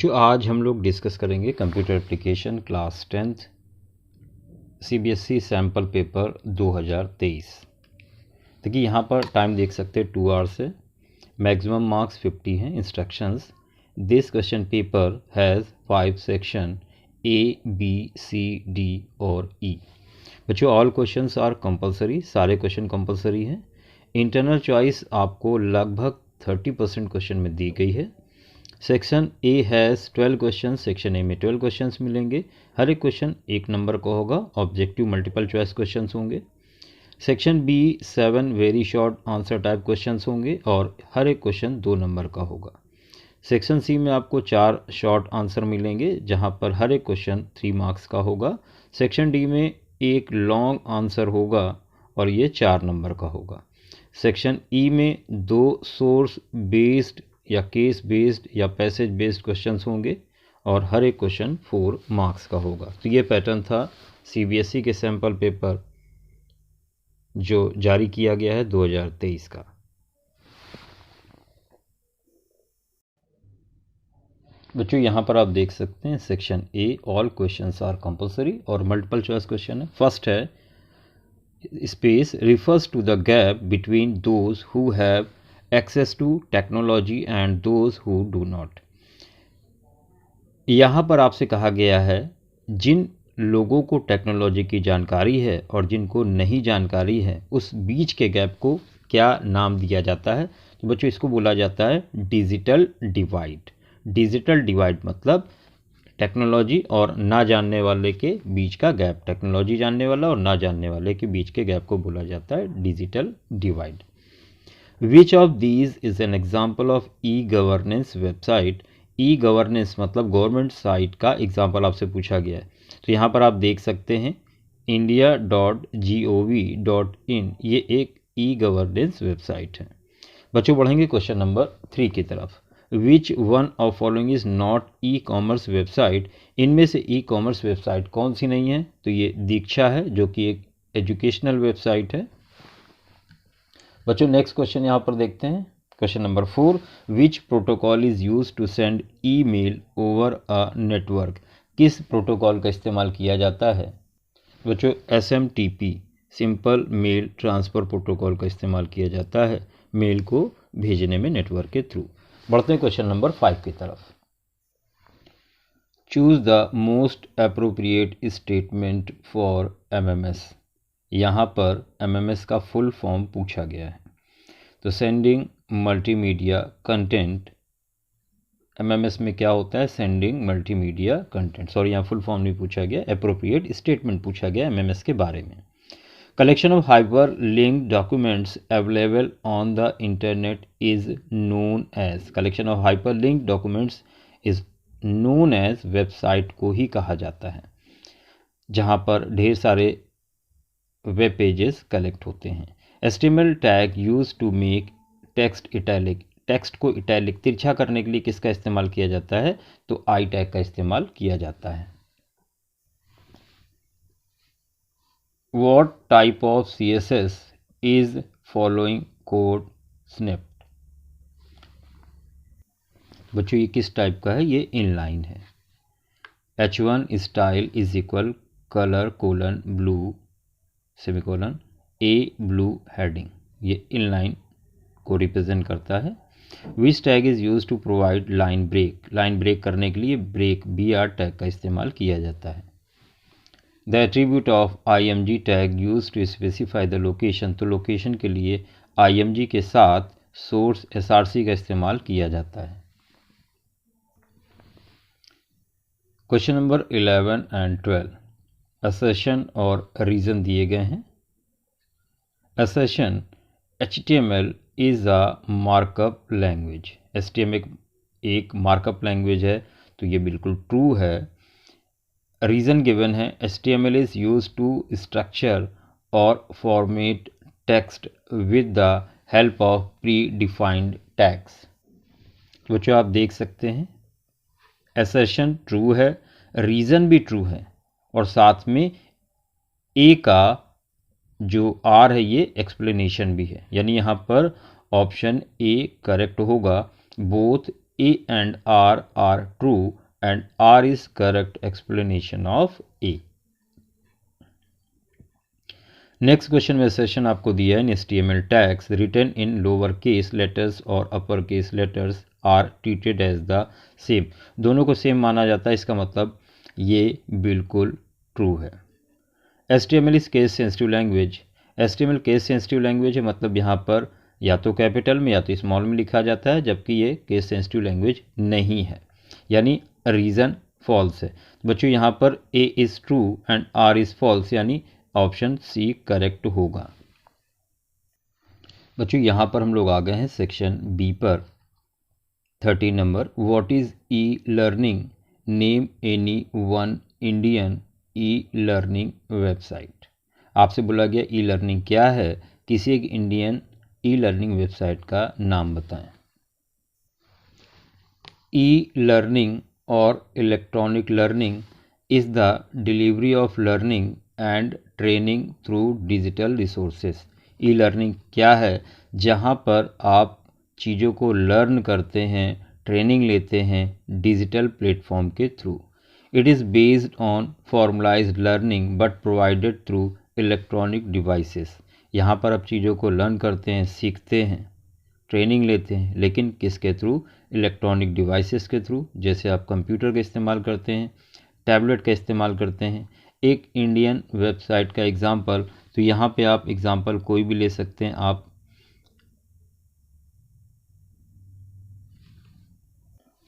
बच्चों आज हम लोग डिस्कस करेंगे computer application class 10th CBSE sample paper 2023। देखिए यहाँ पर टाइम देख सकते हैं 2 आवर्स है, मैक्सिमम मार्क्स 50 हैं। Instructions, this question paper has 5 section A, B, C, D और E। बच्चों ऑल क्वेश्चंस आर कंपलसरी, सारे क्वेश्चन कंपलसरी हैं। इंटरनल चॉइस आपको लगभग 30% क्वेश्चन में दी गई है। Section A has 12 question, section A में 12 क्वेश्चंस मिलेंगे। हर एक क्वेश्चन 1 नंबर का होगा, ऑब्जेक्टिव मल्टीपल चॉइस क्वेश्चंस होंगे। Section B 7 very short answer type questions होंगे और हर एक क्वेश्चन 2 नंबर का होगा। सेक्शन सी में आपको 4 शॉर्ट आंसर मिलेंगे जहां पर हर एक क्वेश्चन 3 मार्क्स का होगा। सेक्शन डी में एक लॉन्ग आंसर होगा और ये 4 नंबर का होगा। सेक्शन ई में 2 सोर्स बेस्ड या केस बेस्ड या पैसेज बेस्ड क्वेश्चंस होंगे और हर एक क्वेश्चन 4 मार्क्स का होगा। तो ये पैटर्न था सीबीएसई के सैम्पल पेपर जो जारी किया गया है 2023 का। बच्चों यहाँ पर आप देख सकते हैं section A all questions are compulsory और मल्टीपल चॉइस क्वेश्चन है। फर्स्ट है space refers to the gap between those who have access to technology and those who do not. यहाँ पर आपसे कहा गया है जिन लोगों को टेक्नोलॉजी की जानकारी है और जिनको नहीं जानकारी है उस बीच के गैप को क्या नाम दिया जाता है। तो बच्चों इसको बोला जाता है डिजिटल डिवाइड। डिजिटल डिवाइड मतलब टेक्नोलॉजी और ना जानने वाले के बीच का गैप, टेक्नोलॉजी जानने वाला और ना जानने वाले के बीच के गैप को बोला जाता है digital divide. Which of these is an example of e-governance website? E-governance मतलब गवर्नमेंट साइट का एग्जाम्पल आपसे पूछा गया है। तो यहाँ पर आप देख सकते हैं india.gov.in, ये एक ई-गवर्नेंस वेबसाइट है। बच्चों बढ़ेंगे क्वेश्चन नंबर 3 की तरफ। Which one of following is not e commerce website? इनमें से ई कॉमर्स वेबसाइट कौन सी नहीं है? तो ये दीक्षा है जो कि एक एजुकेशनल वेबसाइट है। बच्चों नेक्स्ट क्वेश्चन यहाँ पर देखते हैं, question number 4। Which protocol is use to send email over a network? किस प्रोटोकॉल का इस्तेमाल किया जाता है? बच्चों SMTP simple mail transfer protocol का इस्तेमाल किया जाता है मेल को भेजने में नेटवर्क के थ्रू। बढ़ते हैं क्वेश्चन नंबर 5 की तरफ। Choose the most appropriate statement for MMS। यहाँ पर MMS का फुल फॉर्म पूछा गया है। तो सेंडिंग मल्टीमीडिया कंटेंट, MMS में क्या होता है? Sending multimedia content. सॉरी यहाँ फुल फॉर्म नहीं पूछा गया, अप्रोप्रिएट स्टेटमेंट पूछा गया MMS के बारे में। Collection of hyperlink documents available on the internet is known as. Collection of hyperlink documents is known as, website को ही कहा जाता है जहाँ पर ढेर सारे वेब पेजेस कलेक्ट होते हैं। HTML tag use to make text italic. Text को इटैलिक तिरछा करने के लिए किसका इस्तेमाल किया जाता है? तो आई टैग का इस्तेमाल किया जाता है। What type of CSS is following code snipped? बच्चों ये किस टाइप का है? ये इनलाइन है। H1 style is equal colour colon blue semicolon A blue heading, ये इनलाइन को रिप्रेजेंट करता है। Which tag is use to provide line break? Line break करने के लिए ब्रेक BR टैग का इस्तेमाल किया जाता है। The attribute of IMG tag use to specify the location. तो लोकेशन के लिए IMG के साथ सोर्स SRC का इस्तेमाल किया जाता है। क्वेश्चन नंबर 11 एंड 12 असर्शन और रीजन दिए गए हैं। Assertion HTML is a markup language. HTML एक मार्कअप लैंग्वेज है, तो ये बिल्कुल ट्रू है। रीज़न गिवन है HTML is use to structure और format text with the help of predefined tags. तो बच्चों आप देख सकते हैं असर्शन ट्रू है, रीज़न भी ट्रू है और साथ में ए का जो R है ये एक्सप्लेनेशन भी है, यानी यहाँ पर ऑप्शन ए करेक्ट होगा। Both A and R are true and R is correct explanation of A. Next question में सेशन आपको दिया है HTML tags written in lower case letters और upper case letters are treated as the same. दोनों को same माना जाता है, इसका मतलब ये बिल्कुल ट्रू है। HTML is case sensitive language. HTML case sensitive language है, मतलब यहाँ पर या तो कैपिटल में या तो स्मॉल में लिखा जाता है, जबकि ये केस सेंसिटिव लैंग्वेज नहीं है, यानी रीज़न फॉल्स है। बच्चों यहाँ पर A is true and R is false, यानी ऑप्शन सी करेक्ट होगा। बच्चों यहाँ पर हम लोग आ गए हैं सेक्शन बी पर। 13 number, what is e learning, name any one Indian e learning website. आपसे बोला गया ई लर्निंग क्या है, किसी एक इंडियन ई लर्निंग वेबसाइट का नाम बताएं। ई लर्निंग और electronic learning is the delivery of learning and training through digital resources. E learning क्या है, जहाँ पर आप चीज़ों को लर्न करते हैं, ट्रेनिंग लेते हैं डिजिटल प्लेटफॉर्म के through. It is based on formalised learning but provided through electronic devices. यहाँ पर आप चीज़ों को लर्न करते हैं, सीखते हैं, ट्रेनिंग लेते हैं, लेकिन किसके थ्रू, इलेक्ट्रॉनिक डिवाइसेस के थ्रू। जैसे आप कंप्यूटर का इस्तेमाल करते हैं, टैबलेट का इस्तेमाल करते हैं। एक इंडियन वेबसाइट का एग्जांपल, तो यहाँ पे आप एग्जांपल कोई भी ले सकते हैं।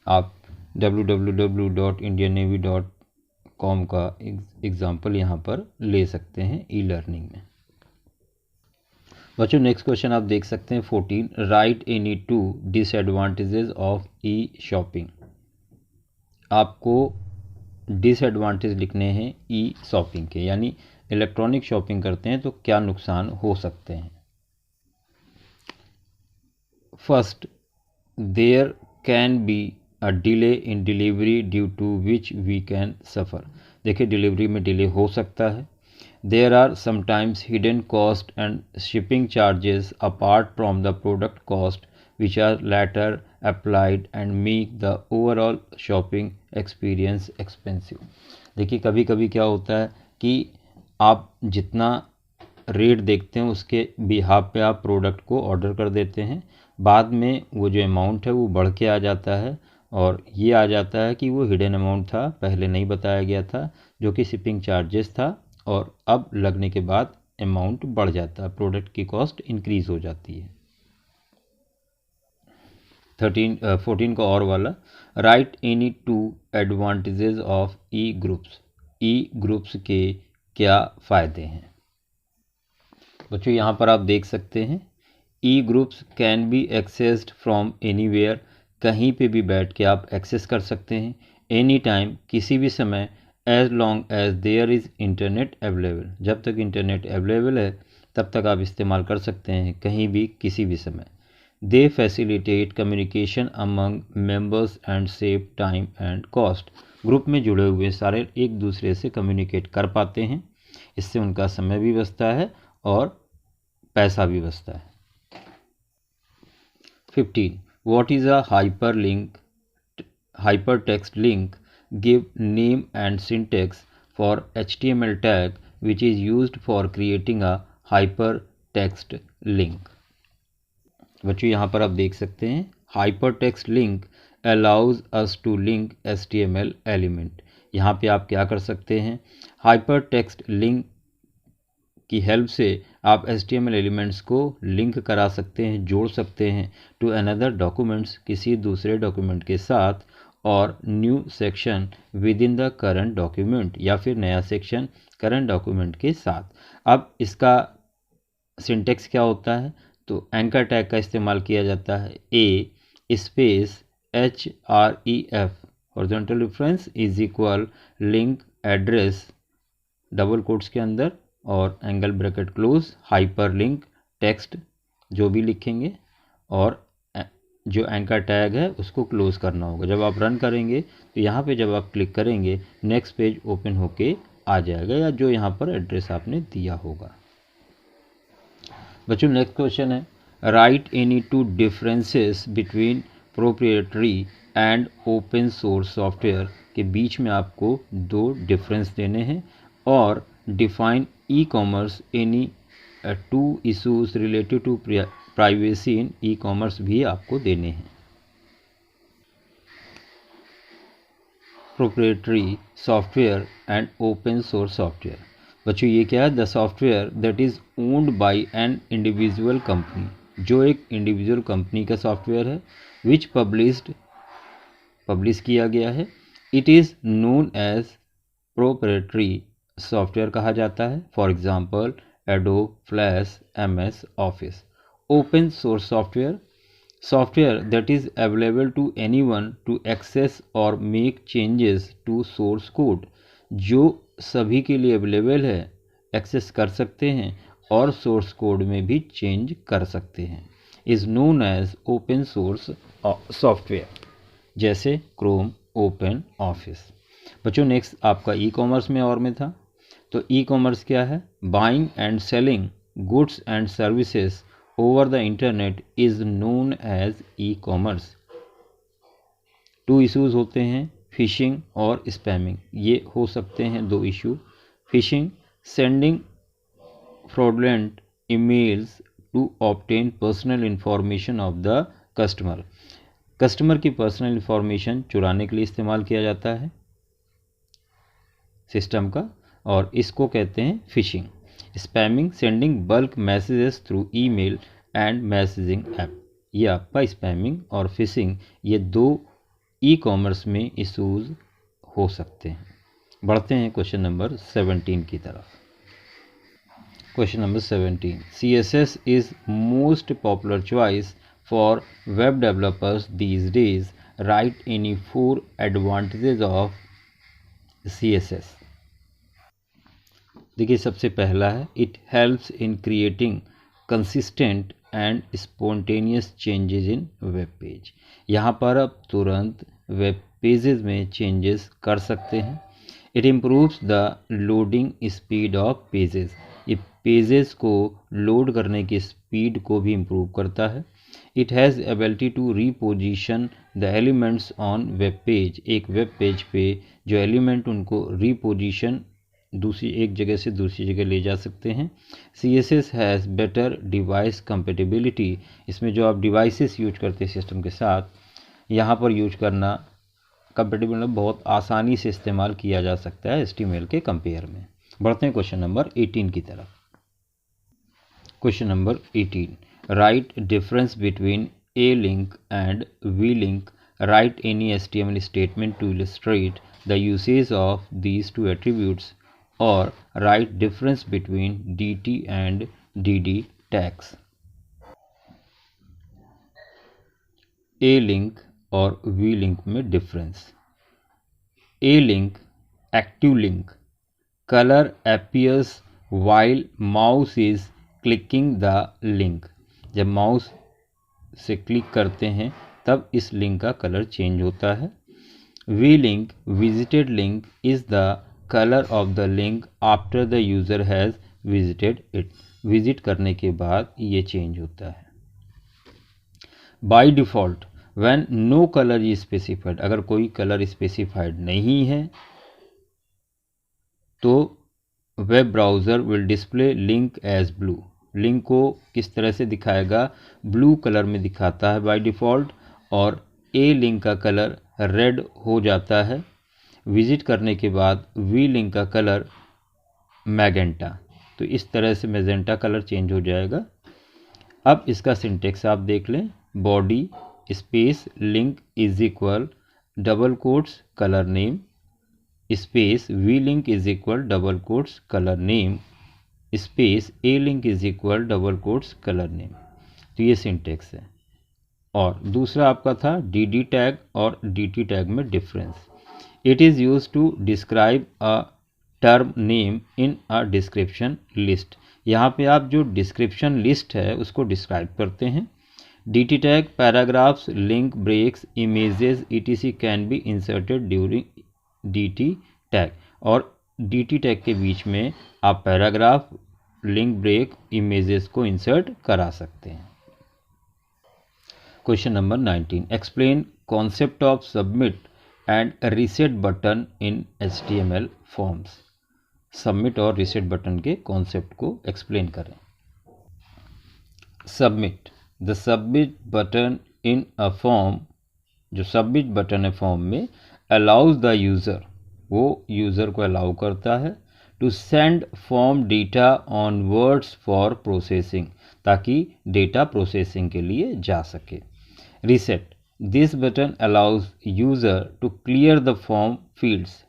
आप www.indiannavy.com का एग्जांपल यहाँ पर ले सकते हैं ई लर्निंग में। बच्चों नेक्स्ट क्वेश्चन आप देख सकते हैं 14, right any 2 disadvantages of E shopping. आपको डिसएडवांटेज लिखने हैं ई शॉपिंग के, यानी इलेक्ट्रॉनिक शॉपिंग करते हैं तो क्या नुकसान हो सकते हैं। First, there can be a delay in delivery due to which we can suffer. देखिए डिलीवरी में डिले हो सकता है। There are sometimes hidden cost and shipping charges apart from the product cost which are later applied and make the overall shopping experience expensive। देखिए कभी कभी क्या होता है कि आप जितना रेट देखते हैं उसके बिहाफ पे आप प्रोडक्ट को ऑर्डर कर देते हैं, बाद में वो जो अमाउंट है वो बढ़ के आ जाता है, और ये आ जाता है कि वो हिडन अमाउंट था, पहले नहीं बताया गया था, जो कि शिपिंग चार्जेस था, और अब लगने के बाद अमाउंट बढ़ जाता है, प्रोडक्ट की कॉस्ट इंक्रीज़ हो जाती है। 14 का और वाला, right any 2 advantages of E groups. E groups के क्या फ़ायदे हैं। बच्चों यहाँ पर आप देख सकते हैं, e groups can be accessed from anywhere. कहीं पे भी बैठ के आप एक्सेस कर सकते हैं, एनी टाइम, किसी भी समय, as long as there is internet available. जब तक इंटरनेट अवेलेबल है तब तक आप इस्तेमाल कर सकते हैं, कहीं भी किसी भी समय। They facilitate communication among members and save time and cost. Group में जुड़े हुए सारे एक दूसरे से कम्युनिकेट कर पाते हैं, इससे उनका समय भी बचता है और पैसा भी बचता है। 15, what is a hypertext link, give name and syntax for HTML tag which is used for creating a hypertext link। बच्चों यहाँ पर आप देख सकते हैं, hypertext link allows us to link HTML element। यहाँ पे आप क्या कर सकते हैं, hypertext link की हेल्प से आप HTML एलिमेंट्स को लिंक करा सकते हैं, जोड़ सकते हैं टू अनदर डॉक्यूमेंट्स, किसी दूसरे डॉक्यूमेंट के साथ, और new section with in the current document, या फिर नया सेक्शन करंट डॉक्यूमेंट के साथ। अब इसका सिंटेक्स क्या होता है, तो एंकर टैग का इस्तेमाल किया जाता है, a space href horizontal reference is equal link address double quotes के अंदर और angle bracket close hyperlink text जो भी लिखेंगे, और जो एंकर टैग है उसको क्लोज करना होगा। जब आप रन करेंगे तो यहाँ पे जब आप क्लिक करेंगे नेक्स्ट पेज ओपन होके आ जाएगा, या जो यहाँ पर एड्रेस आपने दिया होगा। बच्चों नेक्स्ट क्वेश्चन है, write any 2 differences between proprietary and open source software के बीच में आपको दो डिफरेंस देने हैं, और define e commerce any two issues related to privacy in e commerce भी आपको देने हैं। Proprietary software and open source software, बच्चों ये क्या है? The software that is owned by an individual company, जो एक इंडिविजुअल कंपनी का सॉफ्टवेयर है, विच पब्लिश किया गया है। It is known as proprietary software कहा जाता है। For example Adobe, Flash, MS Office. Open source software that is available to anyone to access और make changes to source code, जो सभी के लिए अवेलेबल है, एक्सेस कर सकते हैं और सोर्स कोड में भी चेंज कर सकते हैं, is known as open source software, जैसे क्रोम, ओपन ऑफिस। बच्चों नेक्स्ट आपका ई कॉमर्स में और में था, तो ई कॉमर्स क्या है? Buying and selling goods and services over the internet is known as e commerce. Two issues होते हैं, फिशिंग और स्पैमिंग। ये हो सकते हैं दो issue. Phishing, sending fraudulent emails to obtain personal information of the customer. Customer की personal information चुराने के लिए इस्तेमाल किया जाता है सिस्टम का, और इसको कहते हैं fishing. Spamming, sending bulk messages through email and messaging app. ये आपका स्पैमिंग और फिशिंग, ये दो ई कॉमर्स में इशूज़ हो सकते हैं। बढ़ते हैं क्वेश्चन नंबर 17 की तरफ। Question number 17, CSS is most popular choice for web developers these days, right any 4 advantages of CSS। देखिए सबसे पहला है, it helps in creating consistent and spontaneous changes in web page. यहाँ पर आप तुरंत वेब पेजेस में चेंजेस कर सकते हैं। It improves the loading speed of pages, ये पेजेस को लोड करने की स्पीड को भी इम्प्रूव करता है। It has ability to reposition the elements on web page, एक वेब पेज पे जो एलिमेंट उनको रीपोजिशन दूसरी एक जगह से दूसरी जगह ले जा सकते हैं। CSS has better device compatibility, इसमें जो आप डिवाइसेस यूज करते हैं सिस्टम के साथ, यहाँ पर यूज करना कंपेटिबल बहुत आसानी से इस्तेमाल किया जा सकता है HTML के कंपेयर में। बढ़ते हैं क्वेश्चन नंबर 18 की तरफ। Question number 18, right difference between A link and V link, write any HTML statement to illustrate the usage of these two attributes, or write difference between DT and DD tags। A link और V link में difference. A link active link, colour appears while mouse is clicking the link, जब mouse से click करते हैं तब इस link का colour change होता है। V link visited link is the colour of the link after the user has visited it, visit करने के बाद ये चेंज होता है। By default when no colour is specified, अगर कोई कलर स्पेसिफाइड नहीं है तो web browser will display link as blue, link को किस तरह से दिखाएगा? ब्लू कलर में दिखाता है बाय डिफ़ॉल्ट, और ए लिंक का कलर रेड हो जाता है। विजिट करने के बाद वी लिंक का कलर मैजेंटा, तो इस तरह से मैजेंटा कलर चेंज हो जाएगा। अब इसका सिंटेक्स आप देख लें, body space link is equal double quotes colour name space V link is equal double quotes colour name space A link is equal double quotes colour name, तो ये syntax है। और दूसरा आपका था DD टैग और DT टैग में difference. It is use to describe a term name in a description list, यहाँ पे आप जो डिस्क्रिप्शन लिस्ट है उसको डिस्क्राइब करते हैं। DT tag paragraphs, link, breaks, images etc can be inserted during DT tag, और DT टैग के बीच में आप पैराग्राफ, लिंक, ब्रेक, इमेजेस को इंसर्ट करा सकते हैं। Question number 19, explain concept of submit and reset button in HTML forms. Submit और रीसेट बटन के कॉन्सेप्ट को एक्सप्लेन करें। Submit, the submit button in a form, जो सबमिट बटन है फॉर्म में, अलाउज द यूज़र, वो यूज़र को allow करता है to send form data onwards for processing, ताकि डेटा प्रोसेसिंग के लिए जा सके। Reset, this button allows user to clear the form fields,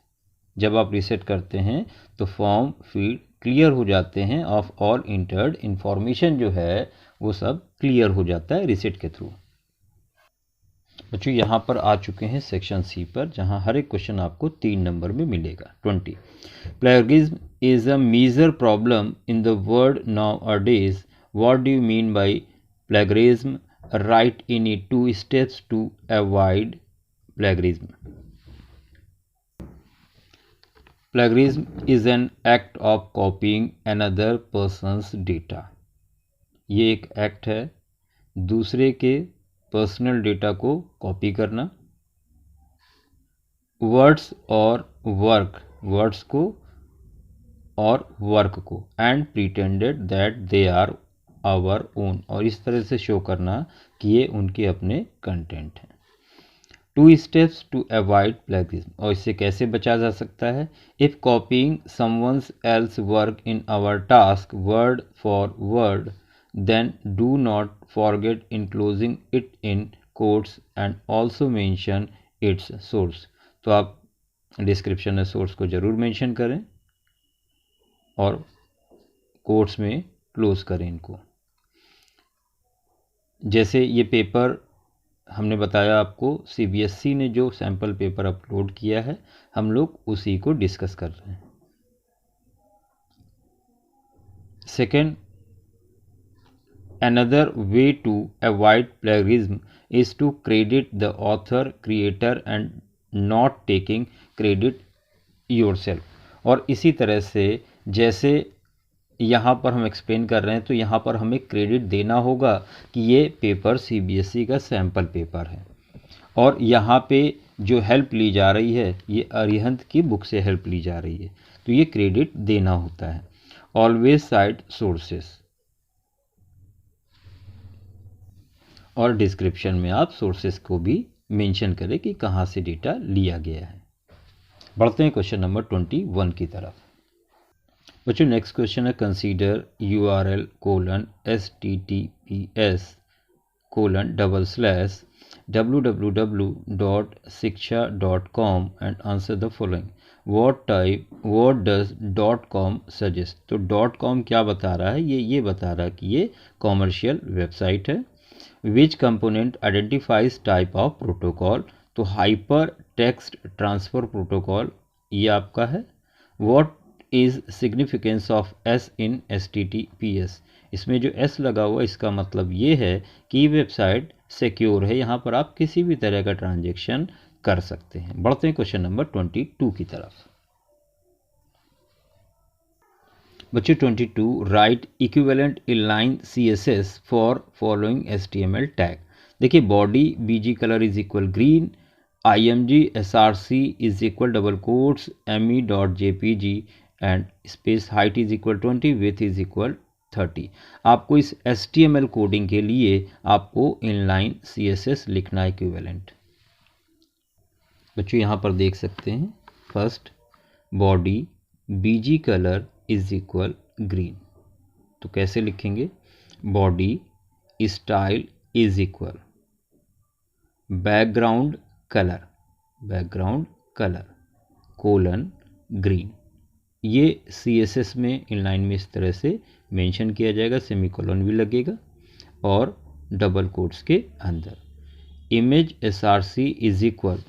जब आप रीसेट करते हैं तो फॉर्म फील्ड क्लियर हो जाते हैं ऑफ ऑल इंटर्ड इंफॉर्मेशन, जो है वो सब क्लियर हो जाता है रीसेट के थ्रू। बच्चों यहाँ पर आ चुके हैं सेक्शन सी पर, जहाँ हर एक क्वेश्चन आपको 3 नंबर में मिलेगा। 20, plagiarism is a major problem in the world nowadays, what do you mean by plagiarism, write in it 2 steps to avoid plagiarism. Plagiarism is an act of copying another person's data। ये एक act है दूसरे के personal data को copy करना। Words और work, words को और वर्क को, and pretended that they are our own, और इस तरह से शो करना कि ये उनके अपने कंटेंट हैं। 2 स्टेप्स टू अवॉइड प्लेगरिज्म, और इससे कैसे बचा जा सकता है। If copying someone's else work in our task word for word, then do not forget enclosing it in quotes and also mention its source. तो आप डिस्क्रिप्शन में सोर्स को जरूर मेंशन करें और कोट्स में क्लोज करें इनको। जैसे ये पेपर हमने बताया आपको, CBSE ने जो सैम्पल पेपर अपलोड किया है, हम लोग उसी को डिस्कस कर रहे हैं। Second, another way to avoid plagiarism is to credit the author creator and not taking credit yourself. और इसी तरह से जैसे यहाँ पर हम एक्सप्लेन कर रहे हैं, तो यहाँ पर हमें क्रेडिट देना होगा कि ये पेपर CBSE का सैम्पल पेपर है, और यहाँ पे जो हेल्प ली जा रही है ये अरिहंत की बुक से हेल्प ली जा रही है, तो ये क्रेडिट देना होता है। ऑलवेज साइट सोर्सेस, और डिस्क्रिप्शन में आप सोर्सेस को भी मेंशन करें कि कहाँ से डेटा लिया गया है। बढ़ते हैं क्वेश्चन नंबर 21 की तरफ। बच्चों नेक्स्ट क्वेश्चन है, consider URL://www.shiksha.com and answer the following. What does .com suggest. तो .com क्या बता रहा है, ये बता रहा है कि ये कॉमर्शियल वेबसाइट है। विच component identifies type of protocol, तो हाइपर टेक्स्ट ट्रांसफर प्रोटोकॉल ये आपका है। What is significance of S in HTTPS, इसमें जो S लगा हुआ इसका मतलब ये है कि वेबसाइट सिक्योर है, यहाँ पर आप किसी भी तरह का ट्रांजैक्शन कर सकते हैं। बढ़ते हैं क्वेश्चन नंबर 22 की तरफ। बच्चों 22, write equivalent inline CSS for following HTML tag. देखिए body BG colour is equal green, IMG SRC is equal double quotes me.jpg and space height is equal 20, width is equal 30। आपको इस HTML coding के लिए आपको inline CSS लिखना है equivalent. बच्चों यहाँ पर देख सकते हैं, first body BG colour is equal green, तो कैसे लिखेंगे। Body style is equal background colour colon green. ये CSS में इनलाइन में इस तरह से मेंशन किया जाएगा, सेमीकोलन भी लगेगा और डबल कोट्स के अंदर। Image SRC is equal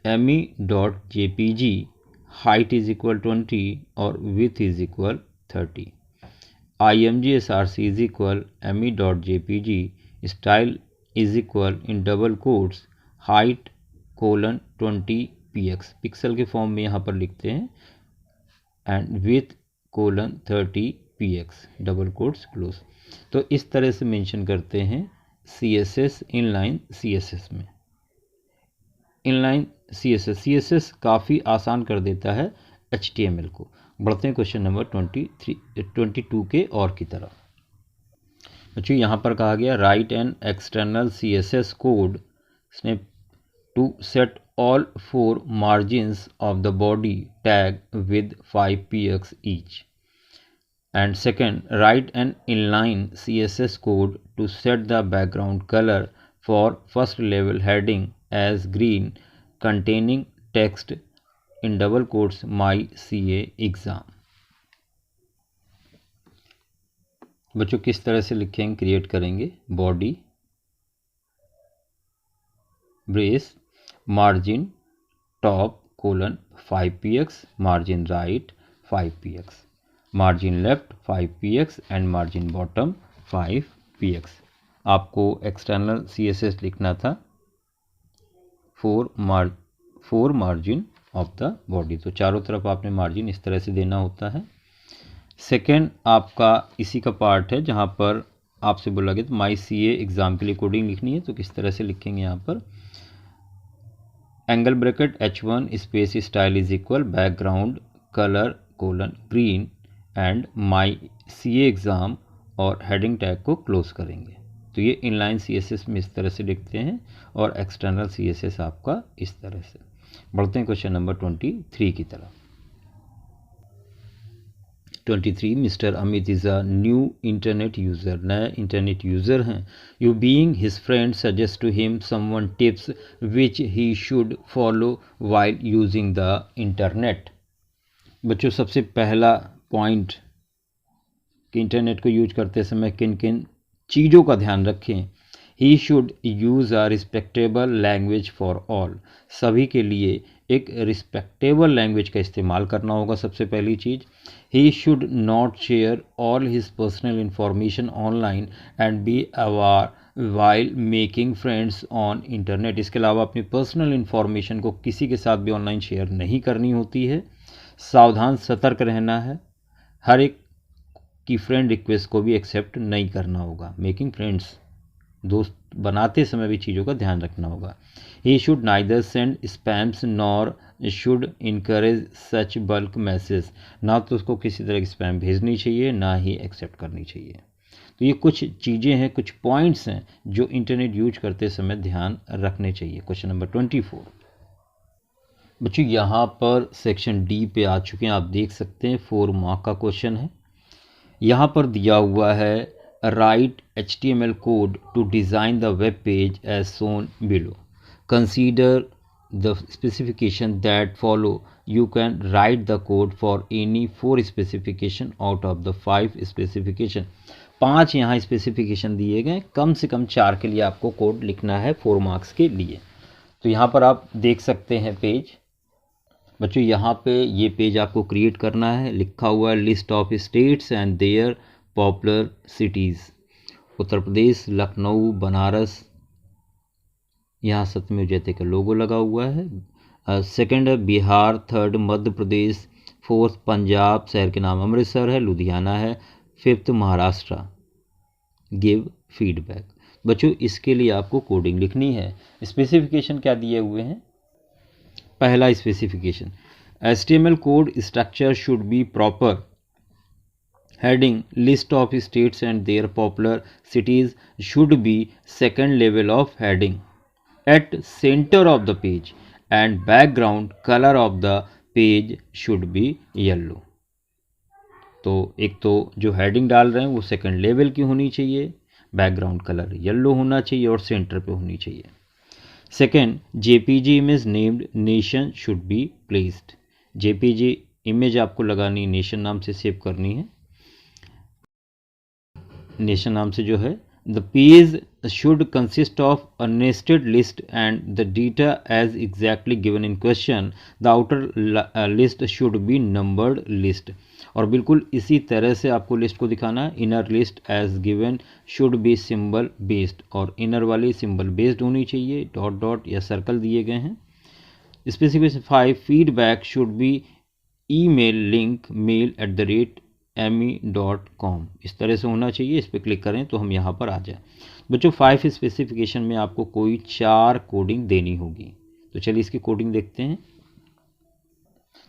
me.jpg, height is equal 20 और with is equal 30। IMG SRC is equal me.jpg, style is equal in double quotes height colon 20 px, pixel के फॉर्म में यहाँ पर लिखते हैं, and with colon 30 px double quotes close. तो इस तरह से मेंशन करते हैं CSS, इनलाइन CSS में इनलाइन CSS काफ़ी आसान कर देता है HTML को। बढ़ते हैं क्वेश्चन नंबर 22 के और की तरफ। बच्चों यहाँ पर कहा गया write an external CSS code snap to set all 4 margins of the body tag with 5 px each. And second, write an inline CSS code to set the background color for first level heading as green containing text in double quotes my CA exam. बच्चों किस तरह से लिखेंगे, create करेंगे body brace margin top colon 5px, margin right 5px, margin left 5px and margin bottom 5px। आपको external CSS लिखना था 4 margin of the body, तो चारों तरफ आपने मार्जिन इस तरह से देना होता है। सेकेंड आपका इसी का पार्ट है जहाँ पर आपसे बोला गया तो माई CA एग्ज़ाम के लिए कोडिंग लिखनी है, तो किस तरह से लिखेंगे यहाँ पर angle bracket H1 space style is equal background colour colon green and my CA exam और हेडिंग टैग को क्लोज करेंगे। तो ये इनलाइन CSS में इस तरह से लिखते हैं और एक्सटर्नल CSS आपका इस तरह से। बढ़ते हैं क्वेश्चन नंबर 23 की तरफ। 23 mister Amit is a new internet user, नया इंटरनेट यूज़र हैं। You being his friend suggest to him someone tips which he should follow while using the internet. बच्चों सबसे पहला पॉइंट कि इंटरनेट को यूज करते समय किन किन चीज़ों का ध्यान रखें। He should use a respectable language for all, सभी के लिए एक रिस्पेक्टेबल लैंग्वेज का इस्तेमाल करना होगा सबसे पहली चीज़। He should not share all his personal information online and be aware while making friends on internet. इसके अलावा अपनी पर्सनल इंफॉर्मेशन को किसी के साथ भी ऑनलाइन शेयर नहीं करनी होती है। सावधान सतर्क रहना है, हर एक की फ्रेंड रिक्वेस्ट को भी एक्सेप्ट नहीं करना होगा। मेकिंग फ्रेंड्स, दोस्त बनाते समय भी चीज़ों का ध्यान रखना होगा। He should neither send spams nor should encourage such bulk message, ना तो उसको किसी तरह की स्पैम भेजनी चाहिए ना ही एक्सेप्ट करनी चाहिए। तो ये कुछ चीज़ें हैं, कुछ पॉइंट्स हैं जो इंटरनेट यूज करते समय ध्यान रखने चाहिए। Question number 24। बच्चों यहाँ पर सेक्शन डी पे आ चुके हैं, आप देख सकते हैं 4 मार्क का क्वेश्चन है। यहाँ पर दिया हुआ है write HTML code to design the web page as shown below. Consider the specification that follow. You can write the code for any 4 specification out of the 5 specification. 5 यहाँ स्पेसिफिकेशन दिए गए, कम से कम 4 के लिए आपको कोड लिखना है 4 मार्क्स के लिए। तो यहाँ पर आप देख सकते हैं पेज। बच्चों यहाँ पे ये पेज आपको क्रिएट करना है। लिखा हुआ है list of states and their popular cities. Uttar Pradesh, Lucknow, Banaras, यहाँ सत्यमेव जयते का लोगो लगा हुआ है। सेकंड है बिहार, थर्ड मध्य प्रदेश, फोर्थ पंजाब, शहर के नाम अमृतसर है, लुधियाना है, फिफ्थ महाराष्ट्र। Give feedback. बच्चों इसके लिए आपको कोडिंग लिखनी है। स्पेसिफिकेशन क्या दिए हुए हैं? पहला specification HTML code structure should be proper. Heading list of states and their popular cities should be second level of heading at center of the page and background color of the page should be yellow। तो एक तो जो heading डाल रहे हैं वो second level की होनी चाहिए, बैकग्राउंड कलर येलो होना चाहिए और सेंटर पे होनी चाहिए। Second, JPG image named nation should be placed. JPG image आपको लगानी नेशन नाम से सेव करनी है, नेशन नाम से जो है। The page should consist of a nested list and the data as exactly given in question. The outer list should be numbered list. और बिल्कुल इसी तरह से आपको लिस्ट को दिखाना है। Inner list as given should be symbol based, और इनर वाली सिंबल बेस्ड होनी चाहिए। डॉट डॉट या सर्कल दिए गए हैं। Specification 5 feedback should be email link mail@me.com। इस तरह से होना चाहिए। इस पर क्लिक करें तो हम यहाँ पर आ जाए। बच्चों 5 स्पेसिफिकेशन में आपको कोई 4 कोडिंग देनी होगी। तो चलिए इसकी कोडिंग देखते हैं।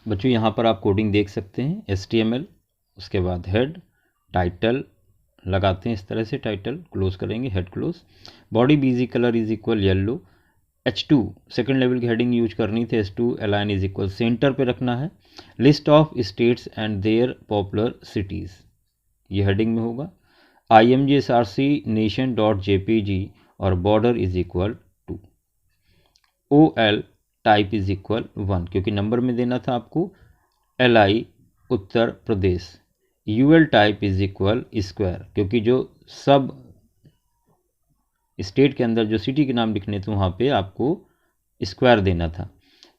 बच्चों यहाँ पर आप कोडिंग देख सकते हैं HTML, उसके बाद हेड, टाइटल लगाते हैं इस तरह से, टाइटल क्लोज करेंगे, head close, body BG colour is equal yellow, H2 second level की हेडिंग यूज करनी थी, H2 align is equal centre पे रखना है, list of states and their popular cities ये हेडिंग में होगा, IMG/SRC nation.jpg और border is equal to, OL type is equal 1 क्योंकि नंबर में देना था आपको, LI Uttar Pradesh, UL type is equal square क्योंकि जो सब स्टेट के अंदर जो सिटी के नाम लिखने थे वहाँ पे आपको स्क्वायर देना था।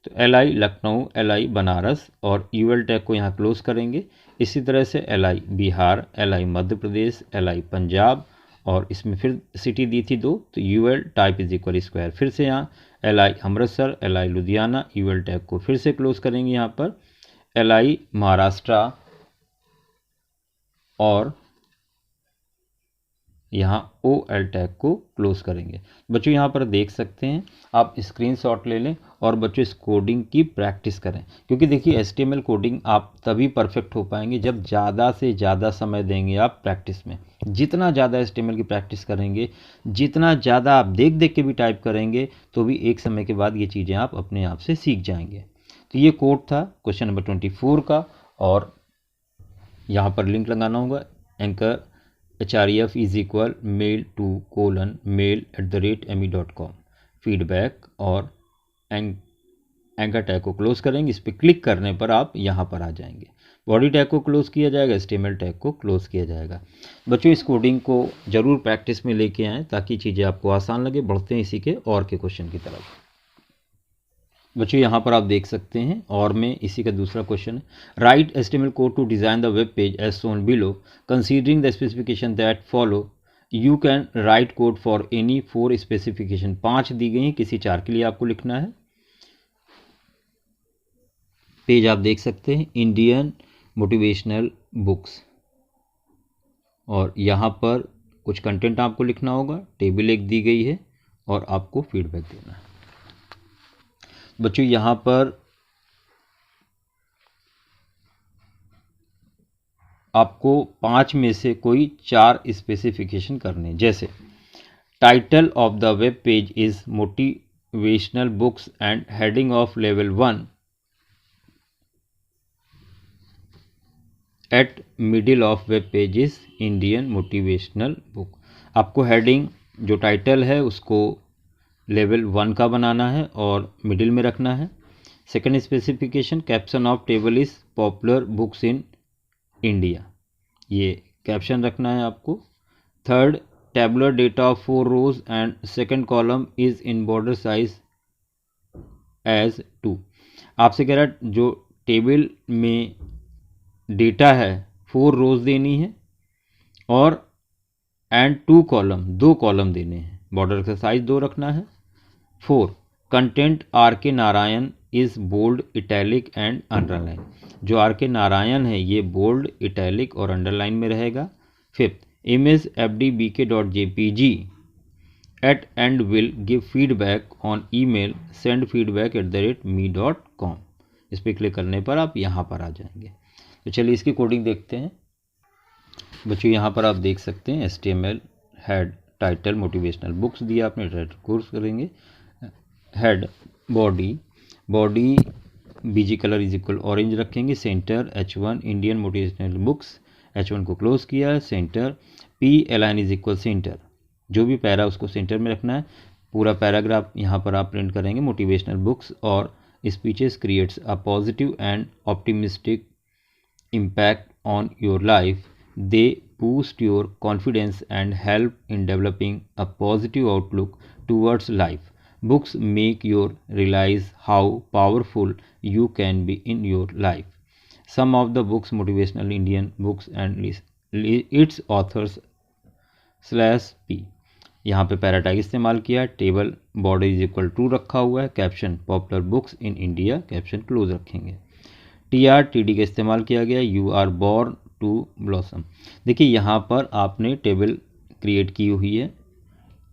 तो LI लखनऊ, LI बनारस और UL टैग को यहाँ क्लोज करेंगे। इसी तरह से LI Bihar, LI Madhya Pradesh, LI Punjab और इसमें फिर सिटी दी थी 2, तो UL type is equal square, फिर से यहाँ LI Amritsar, LI Ludhiana, UL tag को फिर से क्लोज करेंगे यहाँ पर, LI महाराष्ट्र और यहाँ OL टैग को क्लोज करेंगे। बच्चों यहाँ पर देख सकते हैं, आप स्क्रीनशॉट ले लें और बच्चों इस कोडिंग की प्रैक्टिस करें क्योंकि देखिए HTML कोडिंग आप तभी परफेक्ट हो पाएंगे जब ज़्यादा से ज़्यादा समय देंगे आप प्रैक्टिस में। जितना ज़्यादा HTML की प्रैक्टिस करेंगे, जितना ज़्यादा आप देख देख के भी टाइप करेंगे, तो भी एक समय के बाद ये चीज़ें आप अपने आप से सीख जाएंगे। तो ये कोड था क्वेश्चन नंबर 24 का और यहाँ पर लिंक लगाना होगा, anchor href is equal mail2:mail@me.com, feedback और एंकर टैग को क्लोज करेंगे। इस पर क्लिक करने पर आप यहाँ पर आ जाएंगे, बॉडी टैग को क्लोज किया जाएगा, HTML टैग को क्लोज किया जाएगा। बच्चों इस कोडिंग को ज़रूर प्रैक्टिस में लेके आएँ ताकि चीज़ें आपको आसान लगे। बढ़ते हैं इसी के और के क्वेश्चन की तरफ। बच्चों यहाँ पर आप देख सकते हैं और में इसी का दूसरा क्वेश्चन है, write HTML code to design the web page as shown below considering the specification that follow, you can write code for any 4 specification. 5 दी गई हैं, किसी 4 के लिए आपको लिखना है। पेज आप देख सकते हैं, इंडियन मोटिवेशनल बुक्स, और यहाँ पर कुछ कंटेंट आपको लिखना होगा, टेबल एक दी गई है और आपको फीडबैक देना है। बच्चों यहाँ पर आपको 5 में से कोई 4 स्पेसिफिकेशन करने, जैसे title of the web page is motivational books and heading of level 1 eight middle of web page is Indian motivational book. आपको हेडिंग जो टाइटल है उसको लेवल 1 का बनाना है और मिडिल में रखना है। Second specification, caption of table is popular books in India, ये कैप्शन रखना है आपको। Third, tabular data of 4 rows and second column is in border size as 2। आपसे कह रहा है जो टेबल में डेटा है 4 रोज देनी है और एंड 2 कॉलम, 2 कॉलम देने हैं, बॉर्डर का साइज 2 रखना है। 4, content RK Narayan is bold, italic and underline, जो RK नारायण है ये बोल्ड, इटैलिक और अंडरलाइन में रहेगा। 5th, image fdbk.jpg at end will give feedback on email send feedback@me.com। इस पर क्लिक करने पर आप यहाँ पर आ जाएंगे। तो चलिए इसकी कोडिंग देखते हैं। बच्चों यहाँ पर आप देख सकते हैं HTML head, title, motivational books दिया आपने, टाइटल कोर्स करेंगे। Head, body BG colour is equal orange रखेंगे। Centre H1 Indian motivational books, H1 को क्लोज किया है। Centre P align is equal centre, जो भी पैरा उसको सेंटर में रखना है। पूरा पैराग्राफ यहाँ पर आप प्रिंट करेंगे। मोटिवेशनल बुक्स और speeches creates a positive and optimistic impact on your life. They boost your confidence and help in developing a positive outlook towards life. Books make you realize how powerful you can be in your life. Some of the books motivational Indian books and its authors /p। यहाँ पे para tag इस्तेमाल किया है। Table border is equal to रखा हुआ है। Caption popular books in India, caption close रखेंगे। TRTD का इस्तेमाल किया गया। You are born to blossom. देखिए यहाँ पर आपने टेबल क्रिएट की हुई है,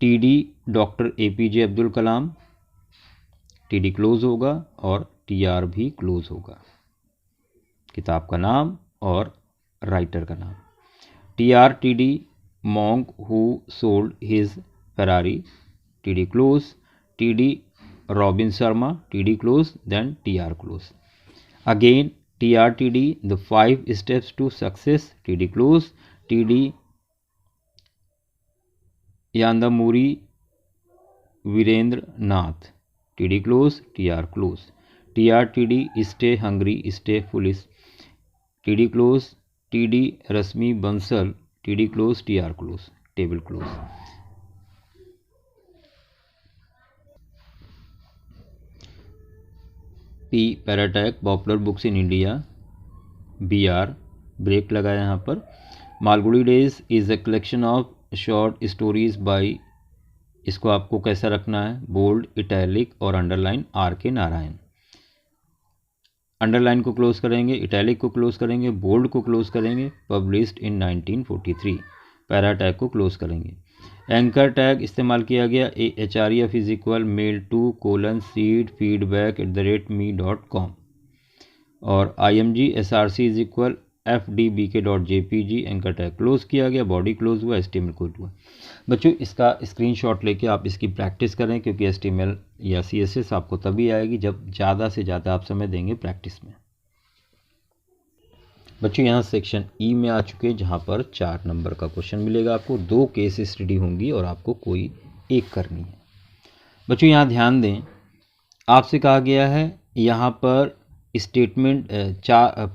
TD doctor APJ Abdul Kalam, TD close होगा और TR भी क्लोज होगा, किताब का नाम और राइटर का नाम। TR TD monk who sold his Ferrari, TD close, TD Robin Sharma, TD close, then TR close. Again TR TD the 5 steps to success, TD close, TD Yandamuri Virendra Nath, TD close, TR close. TR TD stay hungry, stay foolish, TD close, TD Rasmi Bansal, TD close, TR close, table close. P Paratech popular books in India, BR break लगाया यहाँ पर। Malgudi days is a collection of short stories by, इसको आपको कैसा रखना है, bold, italic और underline, RK Narayan. Underline को क्लोज करेंगे, इटैलिक को क्लोज करेंगे, बोल्ड को क्लोज करेंगे, पब्लिश्ड इन 1943। पैरा टैग को क्लोज करेंगे। एंकर टैग इस्तेमाल किया गया, href is equal mail2:seed feedback@me.com और img src is equal fdbk.jpg। Anchor tag close किया गया, बॉडी क्लोज हुआ, HTML कोड हुआ। बच्चों इसका स्क्रीनशॉट लेके आप इसकी प्रैक्टिस करें, क्योंकि HTML या CSS आपको तभी आएगी जब ज़्यादा से ज़्यादा आप समय देंगे प्रैक्टिस में। बच्चों यहाँ सेक्शन ई में आ चुके हैं, जहाँ पर 4 नंबर का क्वेश्चन मिलेगा आपको, 2 केस स्टडी होंगी और आपको कोई एक करनी है। बच्चों यहाँ ध्यान दें, आपसे कहा गया है यहाँ पर स्टेटमेंट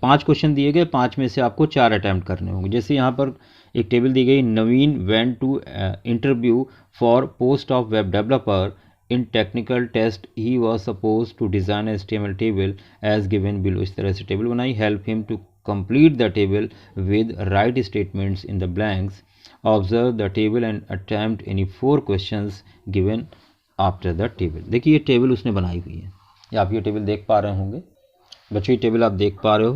5 क्वेश्चन दिए गए, 5 में से आपको 4 अटैम्प्ट करने होंगे। जैसे यहाँ पर एक टेबल दी गई, Naveen went to interview for post of web developer, in technical test he was suppose to design HTML table as given below. इस तरह से टेबल बनाई। Help him to complete the table with right statements in the blanks. Observe the table and attempt any 4 questions given after the table। देखिए ये table उसने बनाई हुई है, या आप ये टेबल देख पा रहे होंगे। बच्चों ये टेबल आप देख पा रहे हो,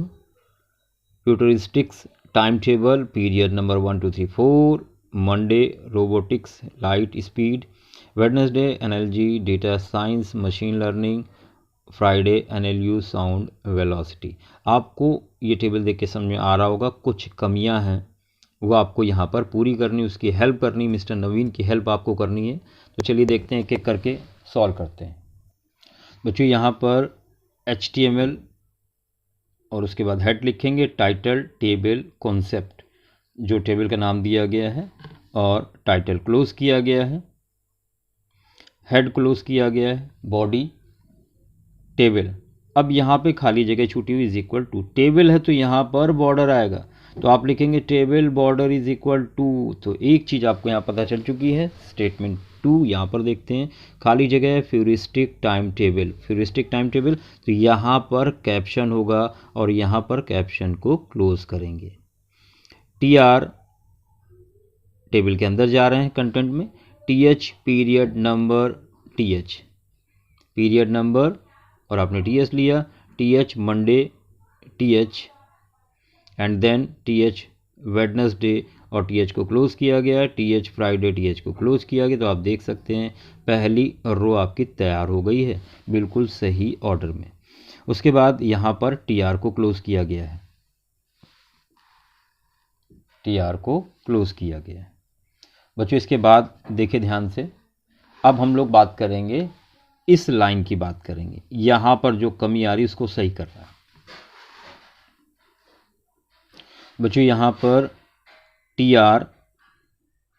futuristics time table, period number 1 2 3 4, Monday robotics light speed, Wednesday NLG data science machine learning, Friday NLU sound velocity. आपको ये टेबल देख के समझ में आ रहा होगा, कुछ कमियां हैं वो आपको यहाँ पर पूरी करनी, उसकी हेल्प करनी, मिस्टर नवीन की हेल्प आपको करनी है। तो चलिए देखते हैं, एक एक करके सॉल्व करते हैं। बच्चों यहाँ पर HTML और उसके बाद हेड लिखेंगे, टाइटल टेबल कॉन्सेप्ट, जो टेबल का नाम दिया गया है, और टाइटल क्लोज किया गया है, हेड क्लोज किया गया है, बॉडी टेबल। अब यहाँ पे खाली जगह छूटी हुई इज इक्वल टू, टेबल है तो यहाँ पर बॉर्डर आएगा, तो आप लिखेंगे table border is equal to. तो एक चीज़ आपको यहाँ पता चल चुकी है, स्टेटमेंट 2 यहाँ पर देखते हैं, खाली जगह है, फ्यूरिस्टिक टाइम टेबल, फ्यूरिस्टिक टाइम टेबल, तो यहाँ पर कैप्शन होगा और यहाँ पर कैप्शन को क्लोज करेंगे। TR टेबल के अंदर जा रहे हैं कंटेंट में, TH period number, TH period number और आपने TH लिया, TH Monday TH and then TH Wednesday और TH को क्लोज किया गया, TH फ्राइडे TH को क्लोज किया गया। तो आप देख सकते हैं पहली रो आपकी तैयार हो गई है बिल्कुल सही ऑर्डर में। उसके बाद यहाँ पर TR को क्लोज किया गया है, TR को क्लोज किया गया है। बच्चों इसके बाद देखिए ध्यान से, अब हम लोग बात करेंगे, इस लाइन की बात करेंगे, यहां पर जो कमी आ रही है उसको सही कर रहा है। बच्चों यहां पर TR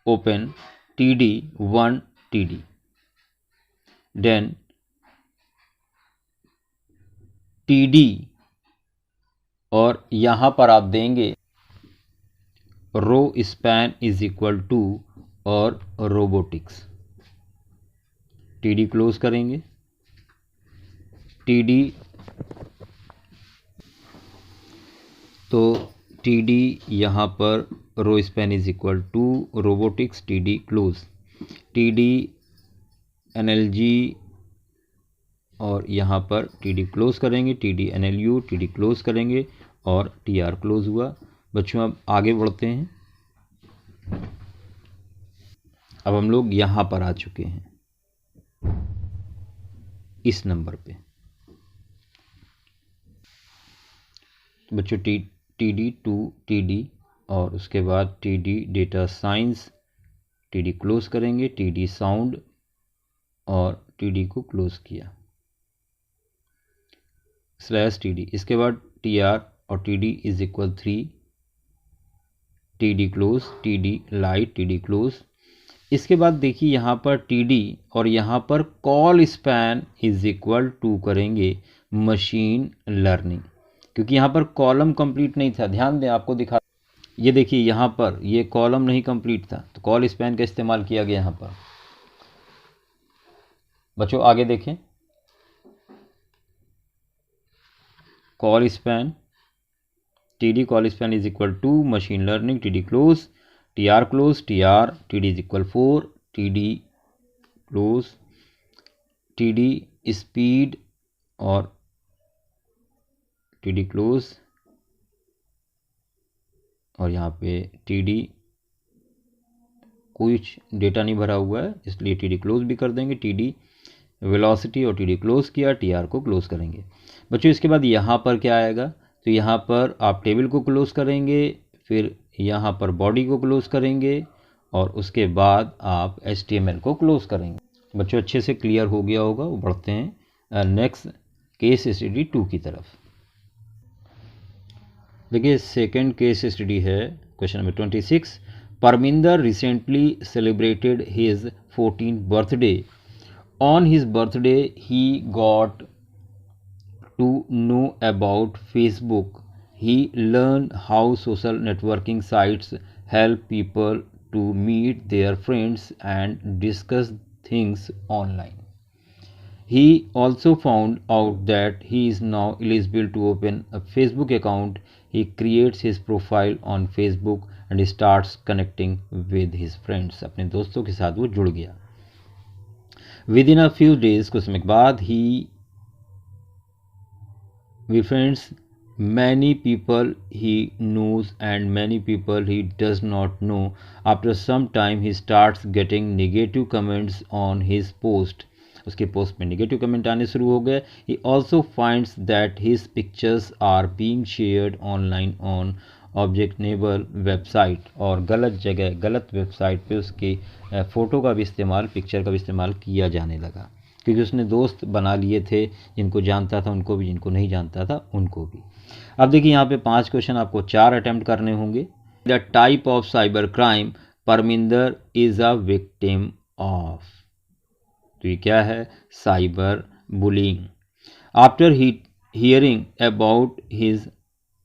open, TD 1 TD, then TD और यहां पर आप देंगे rowspan is equal to और रोबोटिक्स, TD क्लोज करेंगे, TD तो TD यहाँ पर rowspan is equal to robotics, TD close, TD NLG और यहाँ पर TD क्लोज करेंगे, TD NLU, TD क्लोज करेंगे और TR क्लोज हुआ। बच्चों अब आगे बढ़ते हैं। अब हम लोग यहाँ पर आ चुके हैं इस नंबर पे। तो बच्चों TD टू TD और उसके बाद TD data science, TD close करेंगे, TD साउंड और TD को क्लोज किया, /TD, इसके बाद TR और TD is equal 3, TD close, TD light, TD close. इसके बाद देखिए यहाँ पर TD और यहाँ पर colspan is equal to करेंगे मशीन लर्निंग, क्योंकि यहाँ पर कॉलम कंप्लीट नहीं था। ध्यान दें, आपको दिखा, ये देखिए यहाँ पर ये कॉलम नहीं कंप्लीट था, तो कॉल स्पैन का इस्तेमाल किया गया यहाँ पर। बच्चों आगे देखें, colspan, TD colspan is equal to machine learning, TD close, TR close, TD is equal 4, TD close, TD speed और TD क्लोज, और यहाँ पे TD कुछ डेटा नहीं भरा हुआ है इसलिए TD क्लोज भी कर देंगे, TD वेलोसिटी और TD क्लोज किया, TR को क्लोज करेंगे। बच्चों इसके बाद यहाँ पर क्या आएगा, तो यहाँ पर आप टेबल को क्लोज करेंगे, फिर यहाँ पर बॉडी को क्लोज करेंगे और उसके बाद आप HTML को क्लोज करेंगे। बच्चों अच्छे से क्लियर हो गया होगा। वो बढ़ते हैं नेक्स्ट केस स्टडी 2 की तरफ। देखिए सेकेंड केस स्टडी है question number 26। Parminder recently celebrated his 14th birthday. On his birthday, he got to know about Facebook. He learned how social networking sites help people to meet their friends and discuss things online. He also found out that he is now eligible to open a Facebook account. He creates his profile on Facebook and starts connecting with his friends. अपने दोस्तों के साथ वो जुड़ गया। Within a few days, कुछ समय के बाद, he befriends many people he knows and many people he does not know. After some time, he starts getting negative comments on his post. उसके पोस्ट में नेगेटिव कमेंट आने शुरू हो गए। He also finds that his pictures are being shared online on objectionable website, और गलत जगह गलत वेबसाइट पे उसके फ़ोटो का भी इस्तेमाल, पिक्चर का भी इस्तेमाल किया जाने लगा, क्योंकि उसने दोस्त बना लिए थे, जिनको जानता था उनको भी, जिनको नहीं जानता था उनको भी। अब देखिए यहाँ पे 5 क्वेश्चन आपको 4 अटैम्प्ट करने होंगे। The type of cyber crime Parminder is a victim of, तो ये क्या है, cyber bullying. After hearing about his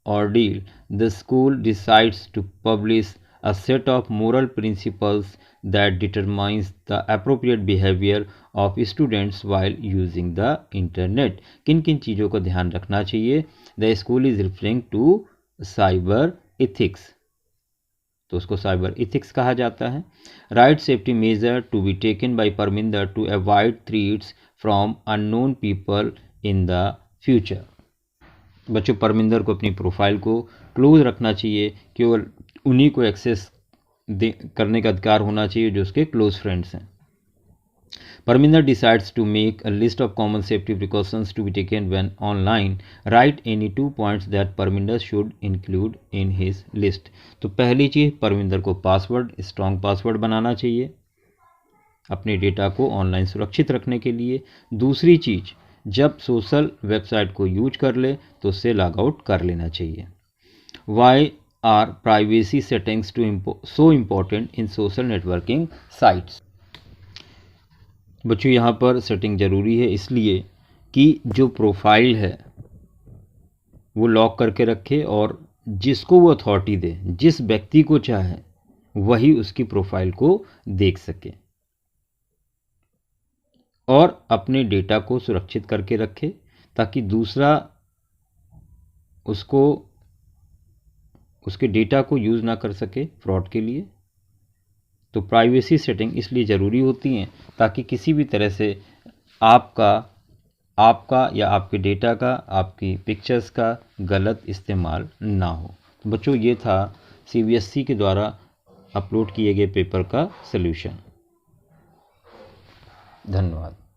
ordeal, the school decides to publish a set of moral principles that determines the appropriate behavior of students while using the internet. किन किन चीज़ों का ध्यान रखना चाहिए? The school is referring to cyber ethics, तो उसको cyber ethics कहा जाता है। Write safety measure to be taken by Parminder to avoid threats from unknown people in the future. बच्चों परमिंदर को अपनी प्रोफाइल को क्लोज रखना चाहिए, केवल उन्हीं को एक्सेस करने का अधिकार होना चाहिए जो उसके क्लोज फ्रेंड्स हैं। Parminder decides to make a list of common safety precautions to be taken when online. Write any 2 points that Parminder should include in his list. तो पहली चीज़, परमिंदर को पासवर्ड, स्ट्रॉन्ग पासवर्ड बनाना चाहिए अपने डेटा को ऑनलाइन सुरक्षित रखने के लिए। दूसरी चीज़, जब सोशल वेबसाइट को यूज कर ले तो उससे लॉग आउट कर लेना चाहिए। Why are privacy settings so important in social networking sites. बच्चों यहाँ पर सेटिंग ज़रूरी है इसलिए कि जो प्रोफाइल है वो लॉक करके रखे और जिसको वो अथॉरिटी दे, जिस व्यक्ति को चाहे वही उसकी प्रोफाइल को देख सके, और अपने डेटा को सुरक्षित करके रखे ताकि दूसरा उसके डेटा को यूज़ ना कर सके फ्रॉड के लिए। तो प्राइवेसी सेटिंग इसलिए ज़रूरी होती हैं ताकि किसी भी तरह से आपका या आपके डेटा का, आपकी पिक्चर्स का गलत इस्तेमाल ना हो। तो बच्चों ये था CBSE के द्वारा अपलोड किए गए पेपर का सल्यूशन। धन्यवाद।